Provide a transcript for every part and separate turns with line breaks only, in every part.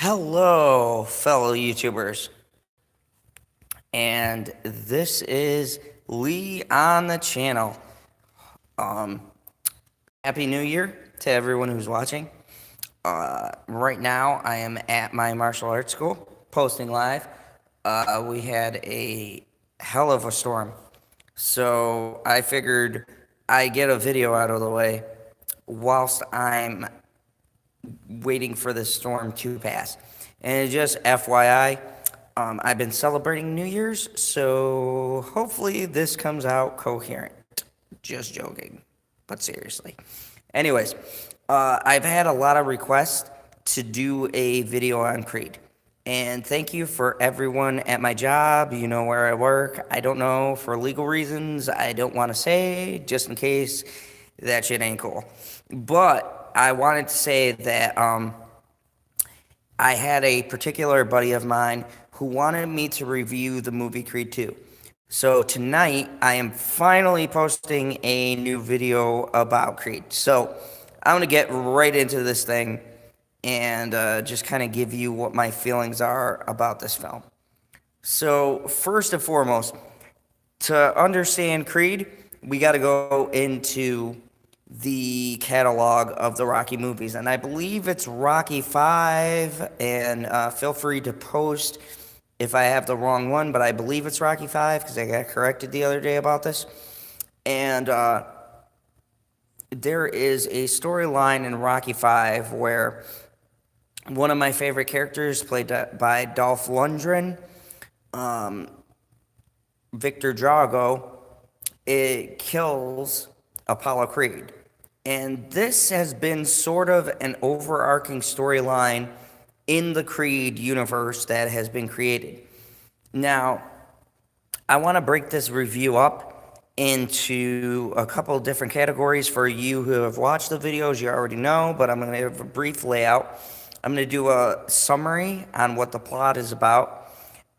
Hello, fellow YouTubers, and this is Lee on the channel. Um, Happy New Year to everyone who's watching. Right now, I am at my martial arts school, posting live. We had a hell of a storm, so I figured I get a video out of the way whilst I'm waiting for the storm to pass. And just FYI, I've been celebrating New Year's, so hopefully this comes out coherent. Just joking, but seriously. Anyways, I've had a lot of requests to do a video on Creed. And thank you for everyone at my job. You know where I work. I don't know for legal reasons. I don't want to say, just in case that shit ain't cool. But I wanted to say that I had a particular buddy of mine who wanted me to review the movie Creed 2. So tonight, I am finally posting a new video about Creed. So I'm going to get right into this thing and just kind of give you what my feelings are about this film. So first and foremost, to understand Creed, we got to go into the catalog of the Rocky movies, and I believe it's Rocky 5, and feel free to post if I have the wrong one, but I believe it's Rocky 5 because I got corrected the other day about this. And there is a storyline in Rocky 5 where one of my favorite characters, played by Dolph Lundgren, Victor Drago, it kills Apollo Creed. And this has been sort of an overarching storyline in the Creed universe that has been created. Now, I want to break this review up into a couple of different categories. For you who have watched the videos, you already know, but I'm going to have a brief layout. I'm going to do a summary on what the plot is about.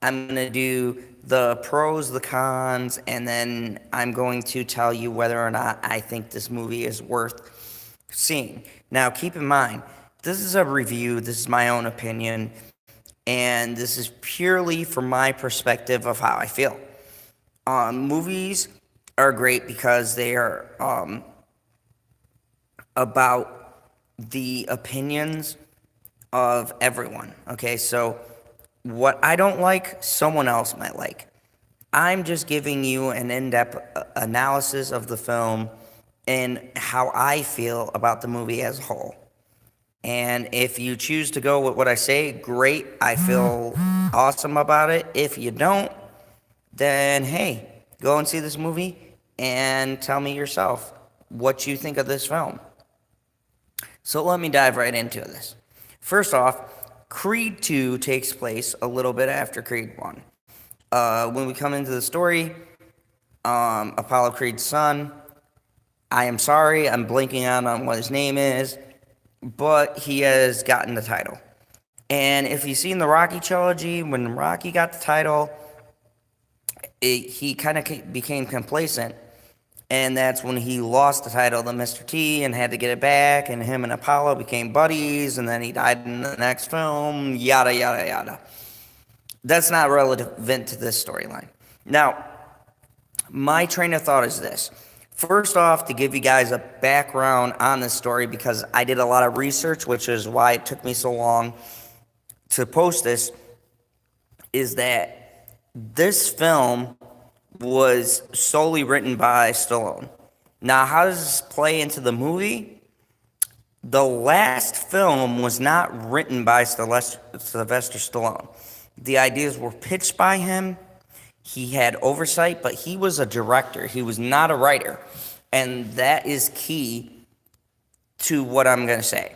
I'm going to do the pros, the cons, and then I'm going to tell you whether or not I think this movie is worth seeing. Now, keep in mind, this is a review, this is my own opinion, and this is purely from my perspective of how I feel. Movies are great because they are about the opinions of everyone, okay? So what I don't like, someone else might like. I'm just giving you an in-depth analysis of the film and how I feel about the movie as a whole. And if you choose to go with what I say, great. I feel awesome about it. If you don't, then hey, go and see this movie and tell me yourself what you think of this film. So let me dive right into this. First off, Creed 2 takes place a little bit after Creed 1. When we come into the story, Apollo Creed's son, I am sorry, I'm blanking on what his name is, but he has gotten the title. And if you've seen the Rocky trilogy, when Rocky got the title, he kind of became complacent. And that's when he lost the title to Mr. T and had to get it back, and him and Apollo became buddies, and then he died in the next film, yada, yada, yada. That's not relevant to this storyline. Now, my train of thought is this. First off, to give you guys a background on this story, because I did a lot of research, which is why it took me so long to post this, is that this film was solely written by Stallone. Now, how does this play into the movie? The last film was not written by Sylvester Stallone. The ideas were pitched by him. He had oversight, but he was a director. He was not a writer. And that is key to what I'm going to say.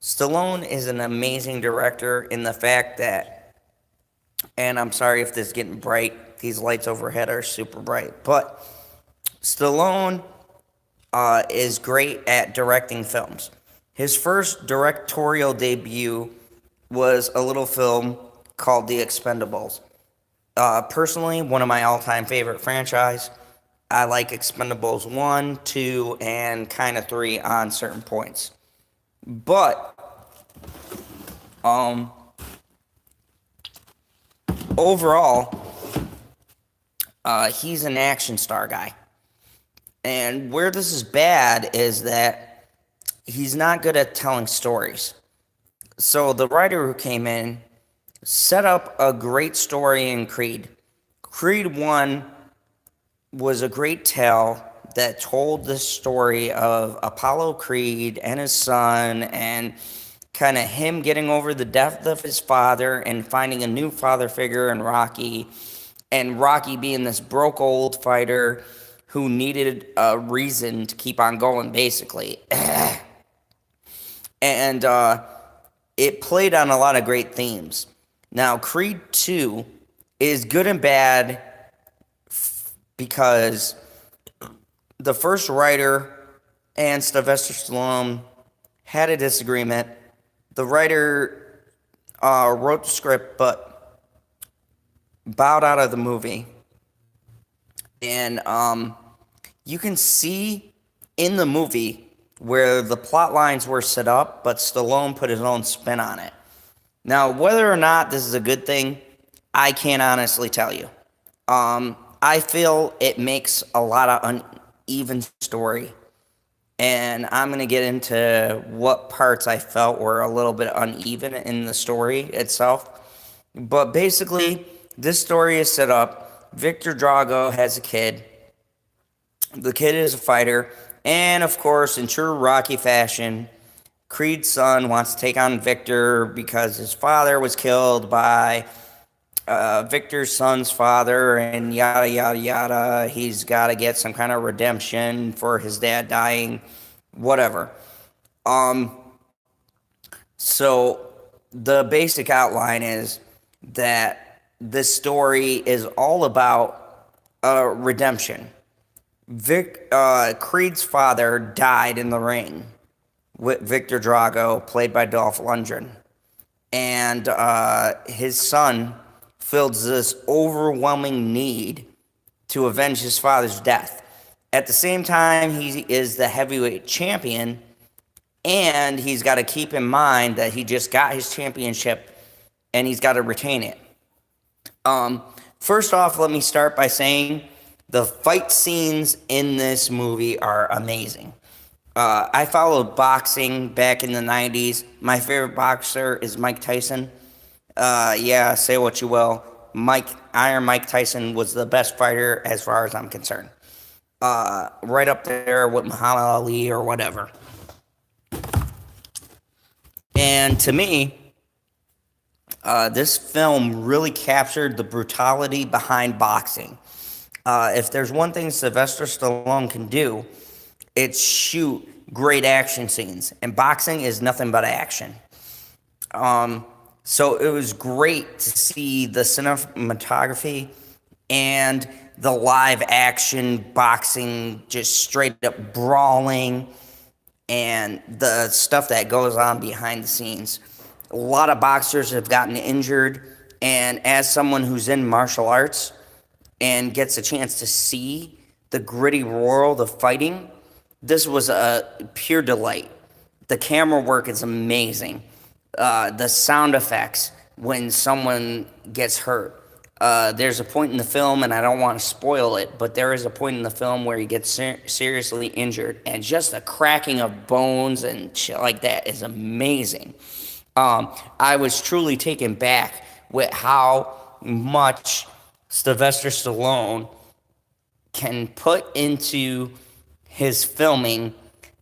Stallone is an amazing director in the fact that, and I'm sorry if this is getting bright, these lights overhead are super bright, but Stallone is great at directing films. His first directorial debut was a little film called The Expendables. Personally, one of my all-time favorite franchise. I like Expendables 1, 2, and kind of 3 on certain points. But overall, he's an action star guy. And where this is bad is that he's not good at telling stories. So the writer who came in set up a great story in Creed. Creed 1 was a great tale that told the story of Apollo Creed and his son, and kind of him getting over the death of his father and finding a new father figure in Rocky, and Rocky being this broke old fighter who needed a reason to keep on going, basically. And it played on a lot of great themes. Now, Creed 2 is good and bad because the first writer and Sylvester Stallone had a disagreement. The writer wrote the script but bowed out of the movie. And you can see in the movie where the plot lines were set up, but Stallone put his own spin on it. Now, whether or not this is a good thing, I can't honestly tell you. I feel it makes a lot of uneven story, and I'm going to get into what parts I felt were a little bit uneven in the story itself. But basically, this story is set up. Victor Drago has a kid. The kid is a fighter. And, of course, in true Rocky fashion, Creed's son wants to take on Victor because his father was killed by Victor's son's father, and yada, yada, yada. He's got to get some kind of redemption for his dad dying, whatever. So the basic outline is that this story is all about redemption. Creed's father died in the ring with Victor Drago, played by Dolph Lundgren. And his son feels this overwhelming need to avenge his father's death. At the same time, he is the heavyweight champion, and he's got to keep in mind that he just got his championship, and he's got to retain it. First off, let me start by saying the fight scenes in this movie are amazing. I followed boxing back in the 90s. My favorite boxer is Mike Tyson. Yeah, say what you will. Iron Mike Tyson was the best fighter as far as I'm concerned. Right up there with Muhammad Ali or whatever. And to me, this film really captured the brutality behind boxing. If there's one thing Sylvester Stallone can do, it's shoot great action scenes. And boxing is nothing but action. So it was great to see the cinematography and the live action boxing, just straight up brawling, and the stuff that goes on behind the scenes. A lot of boxers have gotten injured, and as someone who's in martial arts and gets a chance to see the gritty world of fighting, this was a pure delight. The camera work is amazing. The sound effects when someone gets hurt. There's a point in the film, and I don't want to spoil it, but there is a point in the film where he gets seriously injured, and just the cracking of bones and shit like that is amazing. I was truly taken back with how much Sylvester Stallone can put into his filming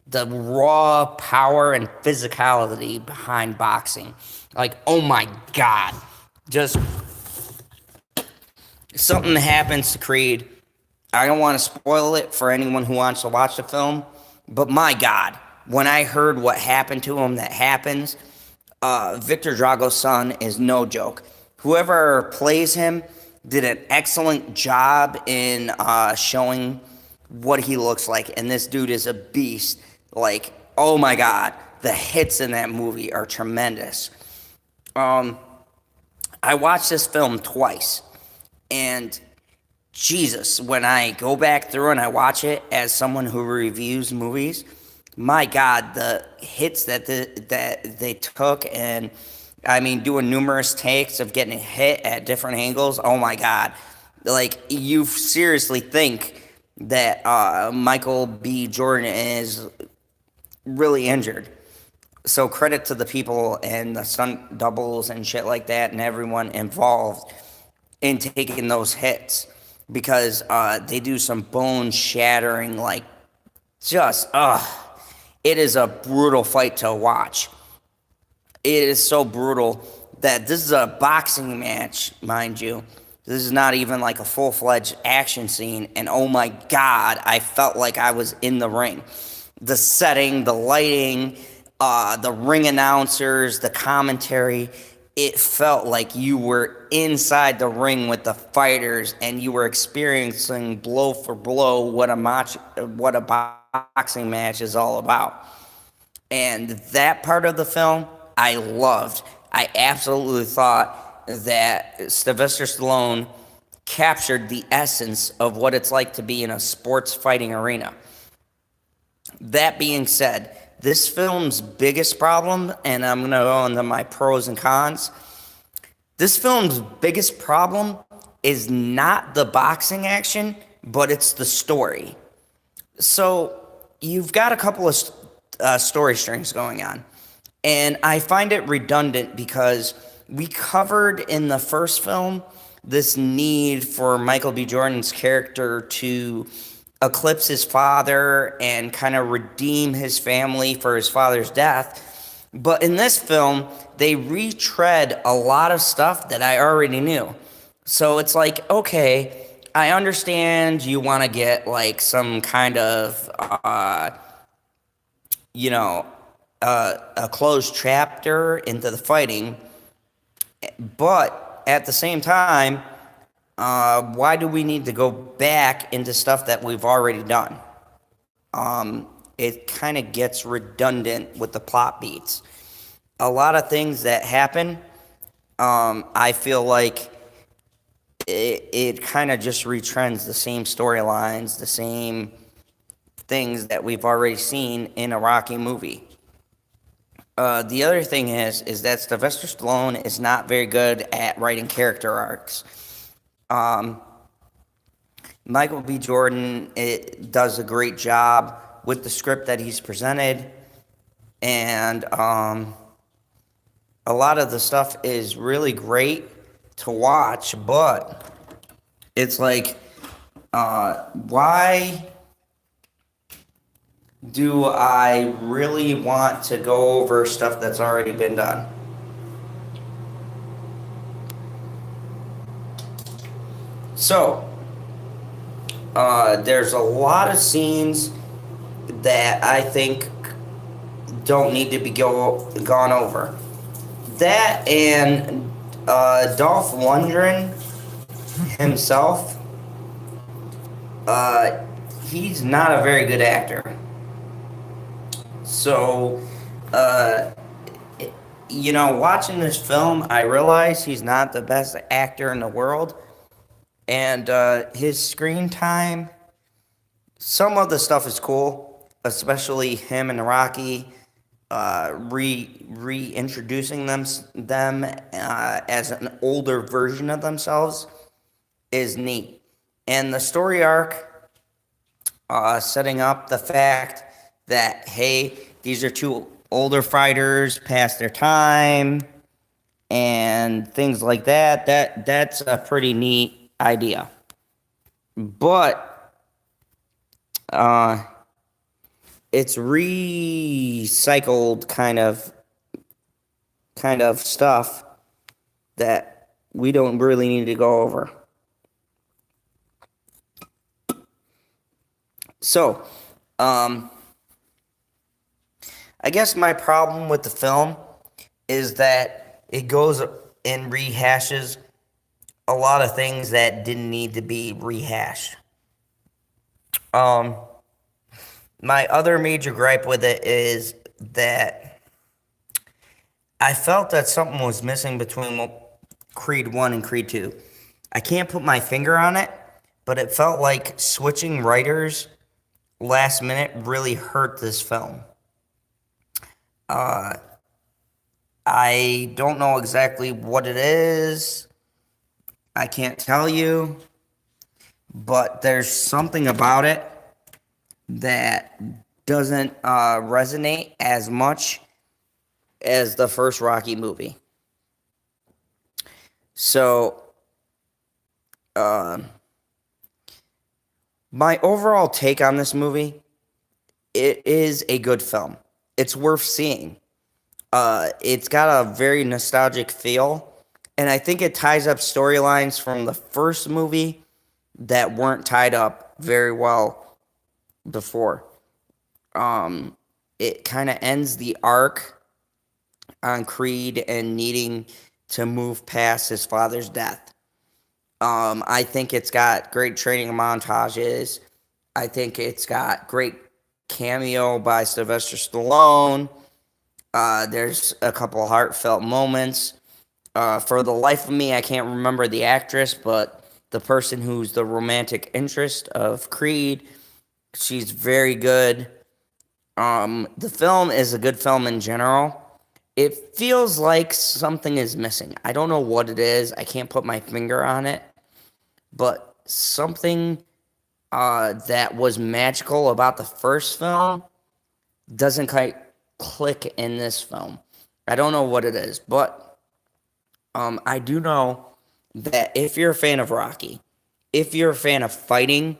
the raw power and physicality behind boxing. Like, oh my God. Just something happens to Creed. I don't want to spoil it for anyone who wants to watch the film, but my God, when I heard what happened to him that happens, Victor Drago's son is no joke. Whoever plays him did an excellent job in showing what he looks like, and this dude is a beast. Like, oh my God, the hits in that movie are tremendous. I watched this film twice, and Jesus, when I go back through and I watch it as someone who reviews movies, my God, the hits that they took and I mean, doing numerous takes of getting hit at different angles. Oh my God. Like, you seriously think that Michael B. Jordan is really injured. So credit to the people and the stunt doubles and shit like that and everyone involved in taking those hits because they do some bone shattering, like, just, it is a brutal fight to watch. It is so brutal that this is a boxing match, mind you. This is not even like a full-fledged action scene, and oh my God, I felt like I was in the ring. The setting, the lighting, the ring announcers, the commentary, it felt like you were inside the ring with the fighters and you were experiencing blow for blow what a boxing match is all about. And that part of the film, I loved. I absolutely thought that Sylvester Stallone captured the essence of what it's like to be in a sports fighting arena. That being said, this film's biggest problem, and I'm going to go into my pros and cons. This film's biggest problem is not the boxing action, but it's the story. So you've got a couple of story strings going on. And I find it redundant because we covered in the first film this need for Michael B. Jordan's character to eclipse his father and kind of redeem his family for his father's death. But in this film, they retread a lot of stuff that I already knew. So it's like, okay, I understand you want to get like some kind of, a closed chapter into the fighting, but at the same time, why do we need to go back into stuff that we've already done? It kind of gets redundant with the plot beats. A lot of things that happen, I feel like it kind of just retrends the same storylines, the same things that we've already seen in a Rocky movie. The other thing is that Sylvester Stallone is not very good at writing character arcs. Michael B. Jordan does a great job with the script that he's presented, and a lot of the stuff is really great to watch, but it's like, why do I really want to go over stuff that's already been done? So, there's a lot of scenes that I think don't need to be gone over. That and Dolph Lundgren himself, he's not a very good actor. So, watching this film, I realize he's not the best actor in the world. And his screen time, some of the stuff is cool, especially him and Rocky reintroducing them as an older version of themselves is neat. And the story arc, setting up the fact that, hey, these are two older fighters past their time and things like that's a pretty neat idea. But it's recycled kind of stuff that we don't really need to go over. So, I guess my problem with the film is that it goes and rehashes a lot of things that didn't need to be rehashed. My other major gripe with it is that I felt that something was missing between Creed 1 and Creed 2. I can't put my finger on it, but it felt like switching writers last minute really hurt this film. I don't know exactly what it is. I can't tell you, but there's something about it that doesn't resonate as much as the first Rocky movie. So, uh, my overall take on this movie, it is a good film. It's worth seeing. It's got a very nostalgic feel, and I think it ties up storylines from the first movie that weren't tied up very well before. It kind of ends the arc on Creed and needing to move past his father's death. I think it's got great training montages. I think it's got great cameo by Sylvester Stallone. There's a couple of heartfelt moments. For the life of me, I can't remember the actress, but the person who's the romantic interest of Creed, she's very good. The film is a good film in general. It feels like something is missing. I don't know what it is. I can't put my finger on it. But something that was magical about the first film doesn't quite click in this film. I don't know what it is, but I do know that if you're a fan of Rocky, if you're a fan of fighting,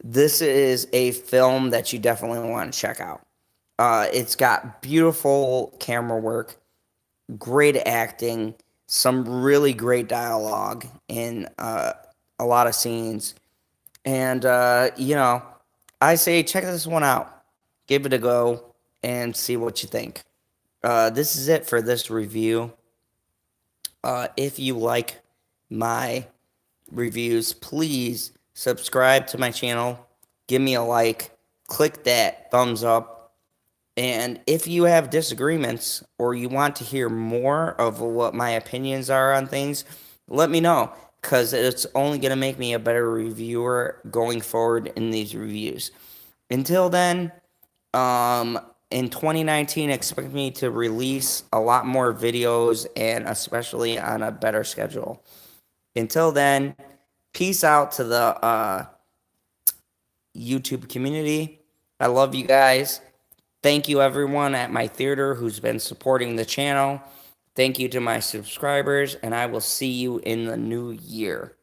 this is a film that you definitely want to check out. It's got beautiful camera work, great acting, some really great dialogue in a lot of scenes. And, I say check this one out. Give it a go and see what you think. This is it for this review. If you like my reviews, please subscribe to my channel. Give me a like. Click that thumbs up. And if you have disagreements or you want to hear more of what my opinions are on things, let me know, because it's only going to make me a better reviewer going forward in these reviews. Until then, in 2019, expect me to release a lot more videos and especially on a better schedule. Until then, peace out to the YouTube community. I love you guys. Thank you, everyone at my theater who's been supporting the channel. Thank you to my subscribers, and I will see you in the new year.